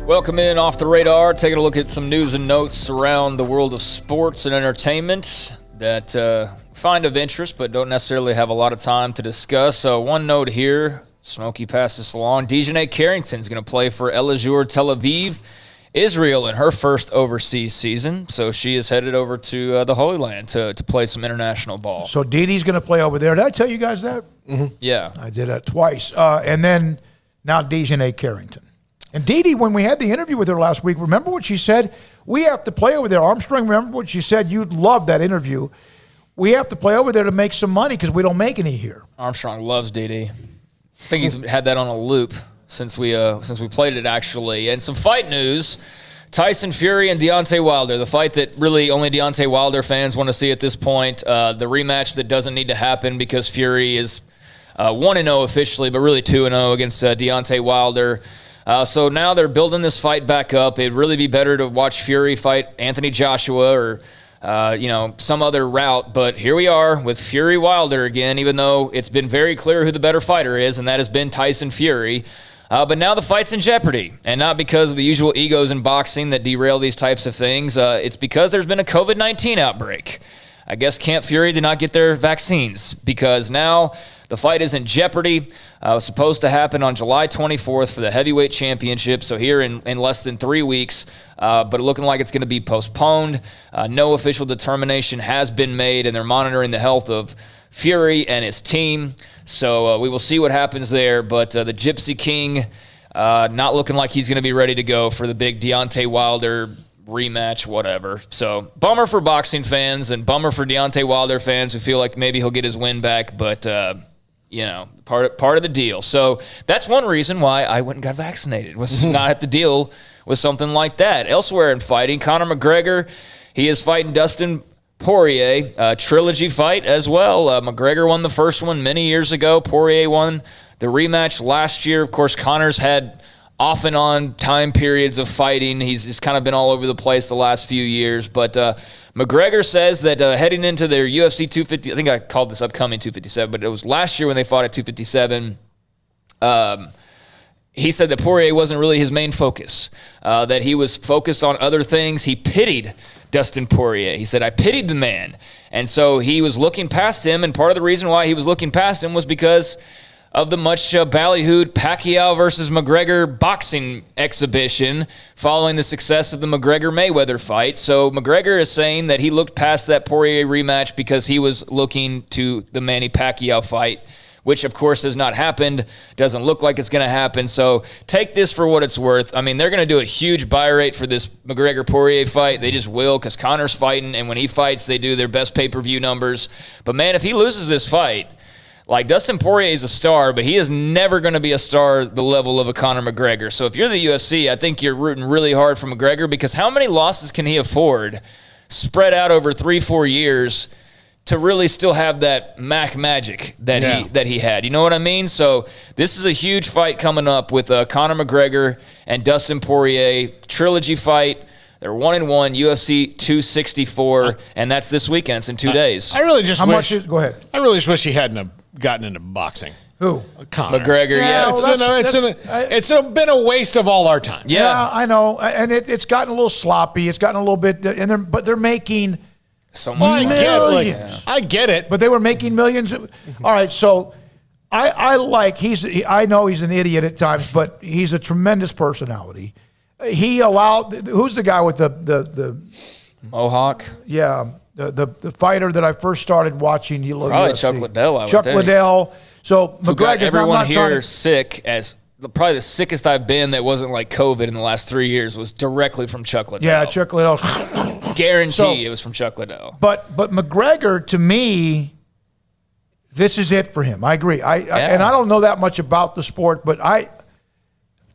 Welcome in Off the Radar, taking a look at some news and notes around the world of sports and entertainment that find of interest but don't necessarily have a lot of time to discuss. So one note here, Smokey passed this along. Dejanay Carrington's going to play for El Azur Tel Aviv, Israel, in her first overseas season. So she is headed over to the Holy Land to play some international ball. So Didi's going to play over there. Did I tell you guys that? Mm-hmm. Yeah. I did that twice. And then now Dejanay Carrington. And Didi, when we had the interview with her last week, remember what she said? We have to play over there. Armstrong, remember what she said? You loved that interview. We have to play over there to make some money because we don't make any here. Armstrong loves Didi. I think he's had that on a loop since we played it, actually. And some fight news. Tyson Fury and Deontay Wilder, the fight that really only Deontay Wilder fans want to see at this point. The rematch that doesn't need to happen because Fury is 1-0 officially, but really 2-0 against Deontay Wilder. So now they're building this fight back up. It'd really be better to watch Fury fight Anthony Joshua or, some other route. But here we are with Fury Wilder again, even though it's been very clear who the better fighter is, and that has been Tyson Fury. But now the fight's in jeopardy, and not because of the usual egos in boxing that derail these types of things. It's because there's been a COVID-19 outbreak. I guess Camp Fury did not get their vaccines because now the fight is in jeopardy. It was supposed to happen on July 24th for the heavyweight championship, so here in less than 3 weeks, but looking like it's going to be postponed. No official determination has been made, and they're monitoring the health of Fury and his team. So we will see what happens there, but the Gypsy King not looking like he's going to be ready to go for the big Deontay Wilder rematch, whatever. So bummer for boxing fans and bummer for Deontay Wilder fans who feel like maybe he'll get his win back, but part of the deal. So that's one reason why I went and got vaccinated, was not have to deal with something like that. Elsewhere in fighting, Conor McGregor, he is fighting Dustin Poirier, a trilogy fight as well. McGregor won the first one many years ago. Poirier won the rematch last year. Of course, Conor's had off and on time periods of fighting. He's just kind of been all over the place the last few years. But McGregor says that heading into their UFC 250, I think I called this upcoming 257, but it was last year when they fought at 257. He said that Poirier wasn't really his main focus, that he was focused on other things. He pitied Dustin Poirier. He said, I pitied the man. And so he was looking past him, and part of the reason why he was looking past him was because of the much ballyhooed Pacquiao versus McGregor boxing exhibition following the success of the McGregor-Mayweather fight. So McGregor is saying that he looked past that Poirier rematch because he was looking to the Manny Pacquiao fight, which of course has not happened. Doesn't look like it's going to happen. So take this for what it's worth. I mean, they're going to do a huge buy rate for this McGregor-Poirier fight. They just will, because Conor's fighting, and when he fights, they do their best pay-per-view numbers. But man, if he loses this fight, like, Dustin Poirier is a star, but he is never going to be a star the level of a Conor McGregor. So if you're the UFC, I think you're rooting really hard for McGregor, because how many losses can he afford spread out over 3-4 years to really still have that Mac magic that he had? You know what I mean? So this is a huge fight coming up with Conor McGregor and Dustin Poirier, trilogy fight. They're 1-1, UFC 264, and that's this weekend. It's in 2 days. I really just go ahead. I really just wish he hadn't gotten into boxing. Who? Conor. McGregor, yeah. It's been a waste of all our time. Yeah, I know. And it's gotten a little sloppy. It's gotten a little bit, but they're making so much millions. I get it. But they were making millions. All right, so I know he's an idiot at times, but he's a tremendous personality. He allowed, who's the guy with the Mohawk? Yeah, the fighter that I first started watching. Probably Chuck Liddell. Chuck Liddell. So McGregor got everyone here sick. Probably the sickest I've been that wasn't like COVID in the last 3 years was directly from Chuck Liddell. Yeah, Chuck Liddell. Guarantee it was from Chuck Liddell. But McGregor, to me, this is it for him. I agree. And I don't know that much about the sport, but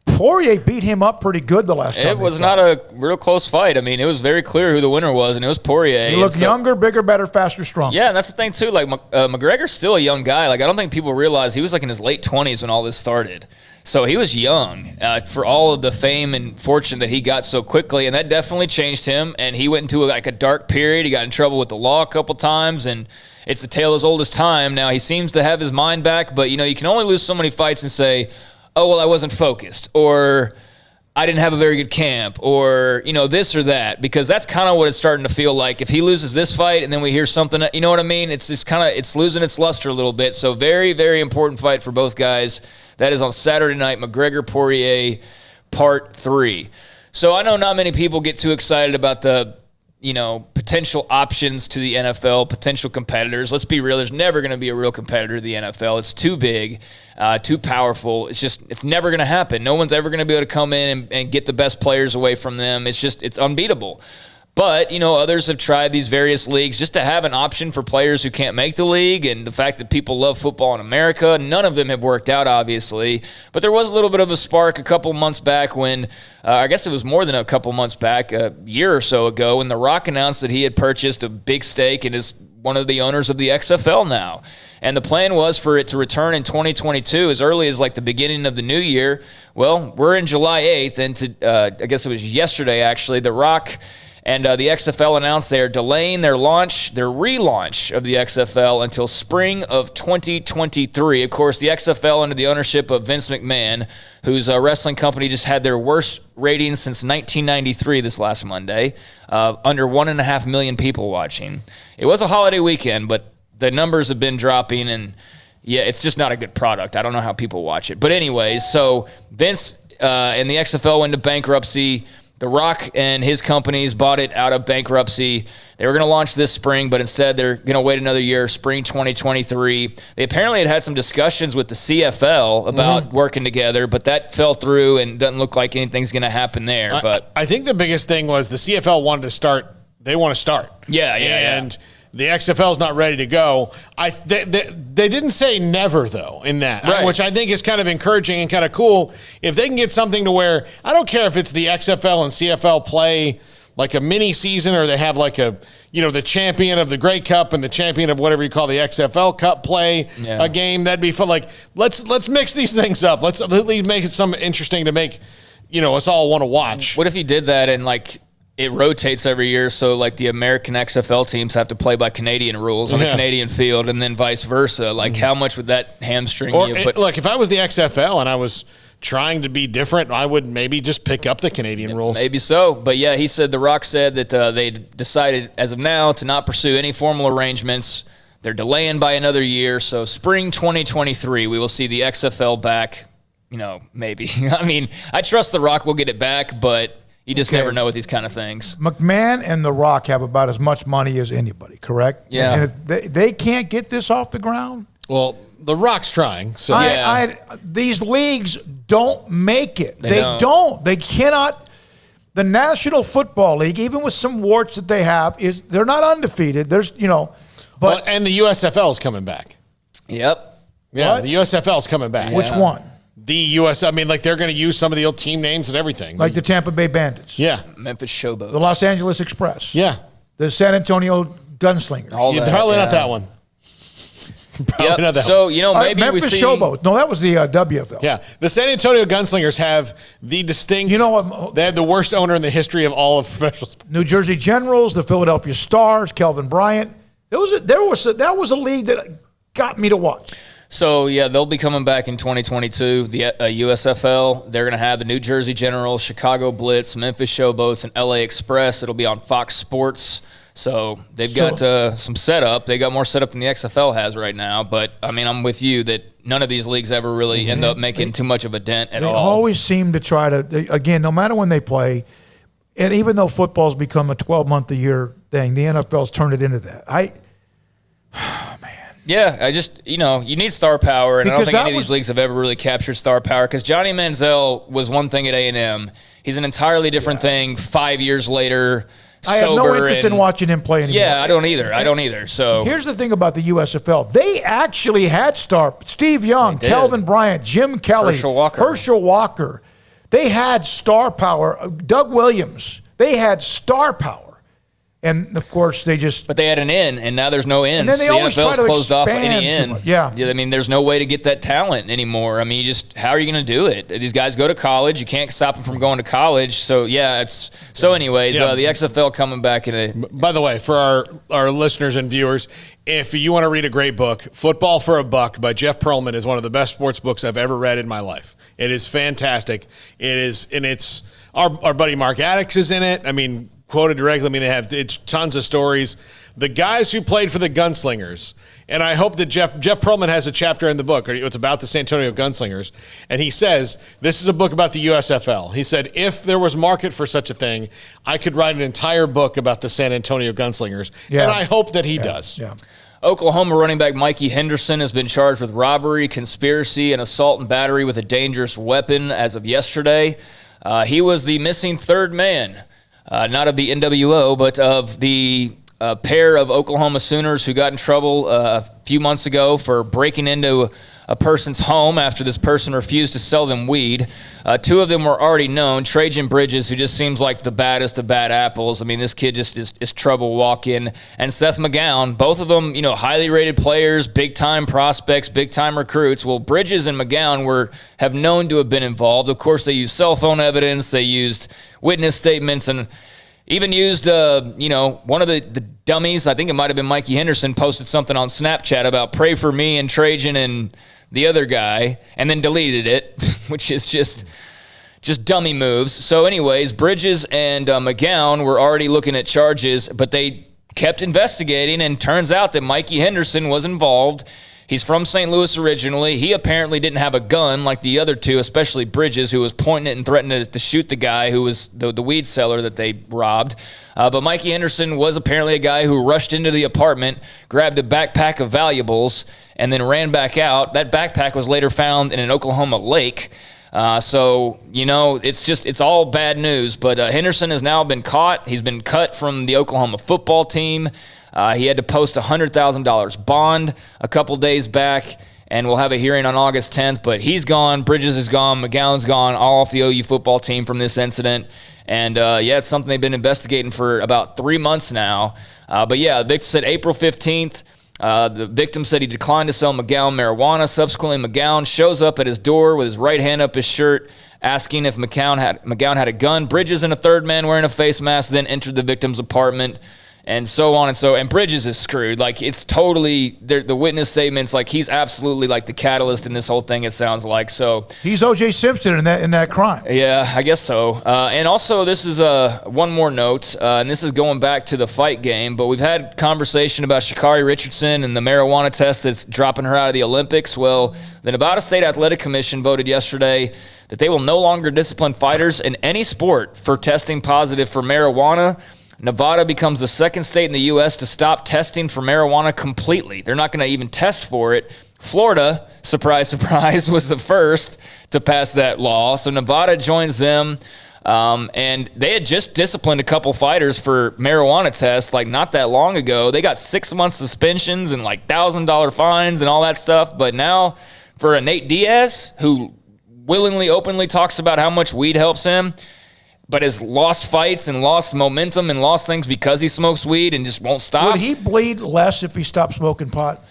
Poirier beat him up pretty good the last time. It was not a real close fight. I mean, it was very clear who the winner was, and it was Poirier. He looked younger, bigger, better, faster, stronger. Yeah, and that's the thing, too. Like, McGregor's still a young guy. Like, I don't think people realize he was, like, in his late 20s when all this started. So he was young for all of the fame and fortune that he got so quickly, and that definitely changed him, and he went into, like, a dark period. He got in trouble with the law a couple times, and it's a tale as old as time. Now, he seems to have his mind back, but, you can only lose so many fights and say, oh, well, I wasn't focused, or I didn't have a very good camp, or, this or that, because that's kind of what it's starting to feel like. If he loses this fight and then we hear something, you know what I mean? It's just it's losing its luster a little bit. So very, very important fight for both guys. That is on Saturday night, McGregor-Poirier, Part 3. So I know not many people get too excited about the, potential options to the NFL, potential competitors. Let's be real. There's never going to be a real competitor to the NFL. It's too big, too powerful. It's never going to happen. No one's ever going to be able to come in and get the best players away from them. It's unbeatable. But, others have tried these various leagues just to have an option for players who can't make the league, and the fact that people love football in America. None of them have worked out, obviously. But there was a little bit of a spark a couple months back when, I guess it was more than a couple months back, a year or so ago, when The Rock announced that he had purchased a big stake and is one of the owners of the XFL now. And the plan was for it to return in 2022 as early as like the beginning of the new year. Well, we're in July 8th, and I guess it was yesterday, actually, The Rock and the XFL announced they are delaying their relaunch of the XFL until spring of 2023. Of course, the XFL under the ownership of Vince McMahon, whose wrestling company just had their worst ratings since 1993 this last Monday, under 1.5 million people watching. It was a holiday weekend, but the numbers have been dropping, and yeah, it's just not a good product. I don't know how people watch it. But anyways, so Vince and the XFL went into bankruptcy. The Rock and his companies bought it out of bankruptcy. They were going to launch this spring, but instead they're going to wait another year, spring 2023. They apparently had some discussions with the CFL about working together, but that fell through and doesn't look like anything's going to happen there. But I think the biggest thing was the CFL wanted to start. They want to start. Yeah. And the XFL's not ready to go. They didn't say never, though, in that, right, which I think is kind of encouraging and kind of cool. If they can get something to where, I don't care if it's the XFL and CFL play like a mini season, or they have like a, the champion of the Grey Cup and the champion of whatever you call the XFL Cup play a game. That'd be fun. Like, let's mix these things up. Let's at least make it something interesting to make, us all want to watch. What if you did that and it rotates every year, so like the American XFL teams have to play by Canadian rules on the Canadian field, and then vice versa. Like, how much would that hamstring you? But look, if I was the XFL and I was trying to be different, I would maybe just pick up the Canadian rules. Maybe so. But yeah, he said, The Rock said that they decided as of now to not pursue any formal arrangements. They're delaying by another year, so spring 2023 we will see the XFL back. Maybe. I mean, I trust The Rock will get it back, but you just never know with these kind of things. McMahon and The Rock have about as much money as anybody, correct? Yeah. And if they can't get this off the ground? Well, The Rock's trying. So these leagues don't make it. They don't. They cannot. The National Football League, even with some warts that they have, they're not undefeated. There's, but and the USFL is coming back. Yep. Yeah, What? the USFL is coming back. Which one? The US, I mean, they're going to use some of the old team names and everything. Like the Tampa Bay Bandits. Yeah. Memphis Showboats. The Los Angeles Express. Yeah. The San Antonio Gunslingers. Probably not that one. Probably not that So, one. maybe Memphis we see. Showboats. No, that was the WFL. Yeah. The San Antonio Gunslingers have the distinct. What? They had the worst owner in the history of all of professional sports. New Jersey Generals, the Philadelphia Stars, Kelvin Bryant. That was a league that got me to watch. So, yeah, they'll be coming back in 2022, the USFL. They're going to have the New Jersey Generals, Chicago Blitz, Memphis Showboats, and LA Express. It'll be on Fox Sports. So they've got some setup. They got more setup than the XFL has right now. But, I mean, I'm with you that none of these leagues ever really end up making too much of a dent at all. They always seem to try to, again, no matter when they play, and even though football's become a 12-month-a-year thing, the NFL's turned it into that. Yeah, I just, you need star power, and I don't think any of these leagues have ever really captured star power, because Johnny Manziel was one thing at A&M. He's an entirely different thing 5 years later, I have no interest in watching him play anymore. Yeah, I don't either. So here's the thing about the USFL. They actually had Steve Young, Kelvin Bryant, Jim Kelly, Herschel Walker. They had star power. Doug Williams. They had star power. And, of course, they just... But they had an in, and now there's no ends. And then they always try to closed off any expand in. too much. Yeah. I mean, there's no way to get that talent anymore. I mean, how are you going to do it? These guys go to college. You can't stop them from going to college. So, yeah, anyways, the XFL coming back in a... By the way, for our listeners and viewers, if you want to read a great book, Football for a Buck by Jeff Pearlman is one of the best sports books I've ever read in my life. It is fantastic. It is, and it's... Our buddy Mark Addix is in it. I mean... Quoted directly, I mean, it's tons of stories. The guys who played for the Gunslingers, and I hope that Jeff Pearlman has a chapter in the book. It's about the San Antonio Gunslingers, and he says, this is a book about the USFL. He said, if there was market for such a thing, I could write an entire book about the San Antonio Gunslingers, and I hope that he does. Yeah. Oklahoma running back Mikey Henderson has been charged with robbery, conspiracy, and assault and battery with a dangerous weapon as of yesterday. He was the missing third man. Not of the NWO, but of the pair of Oklahoma Sooners who got in trouble a few months ago for breaking into a person's home after this person refused to sell them weed. Two of them were already known. Trajan Bridges, who just seems like the baddest of bad apples. I mean, this kid just is trouble walk-in. And Seth McGowan, both of them, highly rated players, big-time prospects, big-time recruits. Well, Bridges and McGowan have known to have been involved. Of course, they used cell phone evidence. They used witness statements and even used, one of the dummies, I think it might have been Mikey Henderson, posted something on Snapchat about pray for me and Trajan and the other guy, and then deleted it, which is just dummy moves. So anyways, Bridges and McGowan were already looking at charges, but they kept investigating, and turns out that Mikey Henderson was involved. He's from St. Louis originally. He apparently didn't have a gun like the other two, especially Bridges, who was pointing it and threatening to shoot the guy who was the weed seller that they robbed. But Mikey Henderson was apparently a guy who rushed into the apartment, grabbed a backpack of valuables, and then ran back out. That backpack was later found in an Oklahoma lake. It's all bad news. But Henderson has now been caught. He's been cut from the Oklahoma football team. He had to post a $100,000 bond a couple days back, and we'll have a hearing on August 10th. But he's gone. Bridges is gone. McGowan's gone, all off the OU football team from this incident. And, it's something they've been investigating for about 3 months now. The victim said April 15th. The victim said he declined to sell McGowan marijuana. Subsequently, McGowan shows up at his door with his right hand up his shirt, asking if McGowan had a gun. Bridges and a third man wearing a face mask then entered the victim's apartment. And so on and Bridges is screwed. Like, it's totally, the witness statements, like, he's absolutely, like, the catalyst in this whole thing, it sounds like. So he's O.J. Simpson in that crime. Yeah, I guess so. And also, this is one more note, and this is going back to the fight game, but we've had conversation about Sha'Carri Richardson and the marijuana test that's dropping her out of the Olympics. Well, the Nevada State Athletic Commission voted yesterday that they will no longer discipline fighters in any sport for testing positive for marijuana. Nevada becomes the second state in the U.S. to stop testing for marijuana completely. They're not going to even test for it. Florida, surprise, surprise, was the first to pass that law. So Nevada joins them. And they had just disciplined a couple fighters for marijuana tests like not that long ago. They got 6 month suspensions and like $1,000 fines and all that stuff. But now for a Nate Diaz, who willingly, openly talks about how much weed helps him, but has lost fights and lost momentum and lost things because he smokes weed and just won't stop. Would he bleed less if he stopped smoking pot?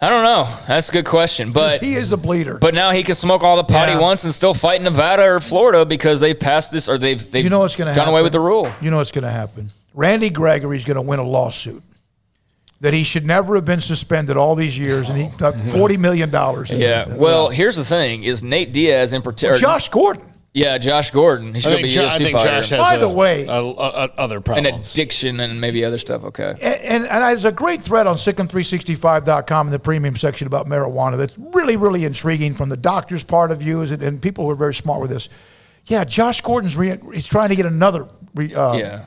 I don't know. That's a good question. But he is a bleeder. But now he can smoke all the pot he wants and still fight in Nevada or Florida because they've passed this or they've done away with the rule. You know what's going to happen? Randy Gregory's going to win a lawsuit that he should never have been suspended all these years, and he took $40 million. Yeah. Well, here's the thing: is Nate Diaz in particular? Josh Gordon. Yeah, Josh Gordon. He's going to be a UFC I think fighter. Josh has By the way, other problems. An addiction and maybe other stuff. Okay. And there's a great thread on SicEm365.com in the premium section about marijuana that's really, really intriguing from the doctor's part of view, and people who are very smart with this. Yeah, Josh Gordon's he's trying to get another. Yeah.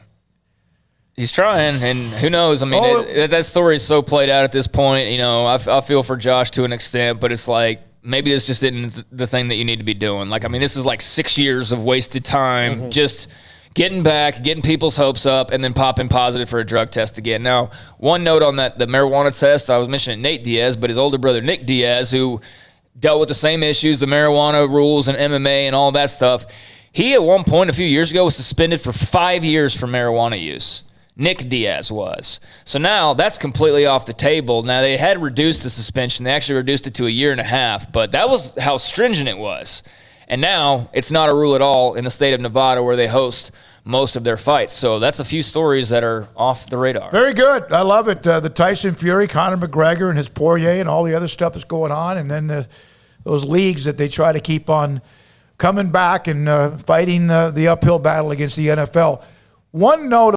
He's trying, and who knows? I mean, that story is so played out at this point. You know, I feel for Josh to an extent, but it's like, maybe this just isn't the thing that you need to be doing. Like, I mean, this is like 6 years of wasted time, just getting back, getting people's hopes up, and then popping positive for a drug test again. Now, one note on that, the marijuana test, I was mentioning Nate Diaz, but his older brother, Nick Diaz, who dealt with the same issues, the marijuana rules and MMA and all that stuff, he at one point a few years ago was suspended for 5 years for marijuana use. Nick Diaz was. So now that's completely off the table. Now, they had reduced the suspension. They actually reduced it to 1.5 years, but that was how stringent it was. And now it's not a rule at all in the state of Nevada where they host most of their fights. So that's a few stories that are off the radar. Very good. I love it. The Tyson Fury, Conor McGregor, and his Poirier and all the other stuff that's going on. And then those leagues that they try to keep on coming back and fighting the uphill battle against the NFL. One note